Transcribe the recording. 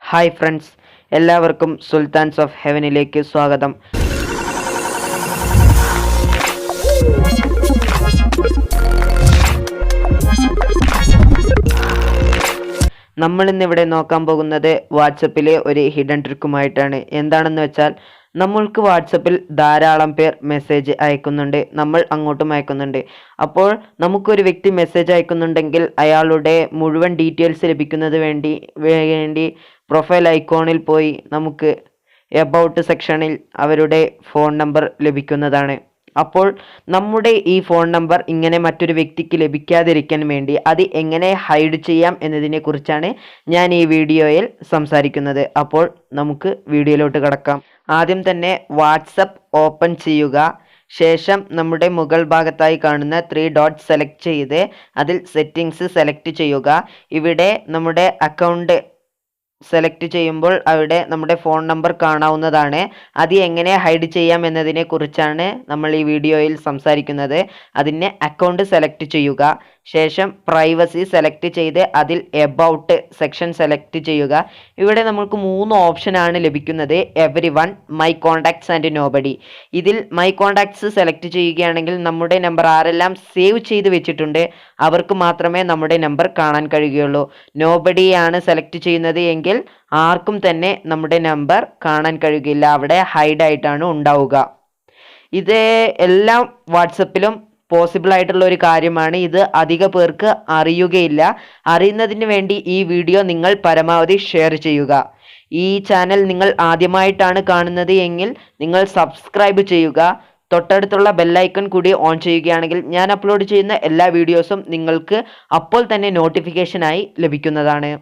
Hi friends, എല്ലാവർക്കും sultans of ഹെവനിലേക്ക് സ്വാഗതം. നമ്മളിന്നിവിടെ നോക്കാൻ പോകുന്നത് വാട്സപ്പിലെ ഒരു ഹിഡൻ ട്രിക്കുമായിട്ടാണ്. എന്താണെന്ന് വെച്ചാൽ, നമ്മൾക്ക് വാട്സപ്പിൽ ധാരാളം പേർ മെസ്സേജ് അയക്കുന്നുണ്ട്, നമ്മൾ അങ്ങോട്ടും അയക്കുന്നുണ്ട്. അപ്പോൾ നമുക്കൊരു വ്യക്തി മെസ്സേജ് അയക്കുന്നുണ്ടെങ്കിൽ അയാളുടെ മുഴുവൻ ഡീറ്റെയിൽസ് ലഭിക്കുന്നത് വേണ്ടി പ്രൊഫൈൽ ഐക്കോണിൽ പോയി നമുക്ക് എബൌട്ട് സെക്ഷനിൽ അവരുടെ ഫോൺ നമ്പർ ലഭിക്കുന്നതാണ്. അപ്പോൾ നമ്മുടെ ഈ ഫോൺ നമ്പർ ഇങ്ങനെ മറ്റൊരു വ്യക്തിക്ക് ലഭിക്കാതിരിക്കാൻ വേണ്ടി അത് എങ്ങനെ ഹൈഡ് ചെയ്യാം എന്നതിനെ കുറിച്ചാണ് ഞാൻ ഈ വീഡിയോയിൽ സംസാരിക്കുന്നത്. അപ്പോൾ നമുക്ക് വീഡിയോയിലോട്ട് കടക്കാം. ആദ്യം തന്നെ വാട്സപ്പ് ഓപ്പൺ ചെയ്യുക. ശേഷം നമ്മുടെ മുകൾ ഭാഗത്തായി കാണുന്ന 3 ഡോട്ട് സെലക്ട് ചെയ്ത് അതിൽ സെറ്റിംഗ്സ് സെലക്ട് ചെയ്യുക. ഇവിടെ നമ്മുടെ അക്കൗണ്ട് സെലക്ട് ചെയ്യുമ്പോൾ അവിടെ നമ്മുടെ ഫോൺ നമ്പർ കാണാവുന്നതാണ്. അത് എങ്ങനെ ഹൈഡ് ചെയ്യാം എന്നതിനെ കുറിച്ചാണ് നമ്മൾ ഈ വീഡിയോയിൽ സംസാരിക്കുന്നത്. അതിന് അക്കൗണ്ട് സെലക്ട് ചെയ്യുക. ശേഷം പ്രൈവസി സെലക്ട് ചെയ്ത് അതിൽ എബൌട്ട് സെക്ഷൻ സെലക്ട് ചെയ്യുക. ഇവിടെ നമുക്ക് 3 ഓപ്ഷനാണ് ലഭിക്കുന്നത്: every one, my contacts and nobody. ഇതിൽ മൈ കോൺടാക്ട്സ് സെലക്ട് ചെയ്യുകയാണെങ്കിൽ നമ്മുടെ നമ്പർ ആരെല്ലാം സേവ് ചെയ്ത് വെച്ചിട്ടുണ്ട് അവർക്ക് മാത്രമേ നമ്മുടെ നമ്പർ കാണാൻ കഴിയുകയുള്ളൂ. നോബഡിയാണ് സെലക്ട് ചെയ്യുന്നത് എങ്കിൽ ആർക്കും തന്നെ നമ്മുടെ നമ്പർ കാണാൻ കഴിയുകയില്ല, അവിടെ ഹൈഡ് ആയിട്ടാണ് ഉണ്ടാവുക. ഇത് എല്ലാ വാട്സപ്പിലും പോസിബിൾ ആയിട്ടുള്ള ഒരു കാര്യമാണ്. ഇത് അധിക പേർക്ക് അറിയുകയില്ല. അറിയുന്നതിന് വേണ്ടി ഈ വീഡിയോ നിങ്ങൾ പരമാവധി ഷെയർ ചെയ്യുക. ഈ ചാനൽ നിങ്ങൾ ആദ്യമായിട്ടാണ് കാണുന്നത് എങ്കിൽ നിങ്ങൾ സബ്സ്ക്രൈബ് ചെയ്യുക. തൊട്ടടുത്തുള്ള ബെല്ലൈക്കൺ കൂടി ഓൺ ചെയ്യുകയാണെങ്കിൽ ഞാൻ അപ്ലോഡ് ചെയ്യുന്ന എല്ലാ വീഡിയോസും നിങ്ങൾക്ക് അപ്പോൾ തന്നെ നോട്ടിഫിക്കേഷനായി ലഭിക്കുന്നതാണ്.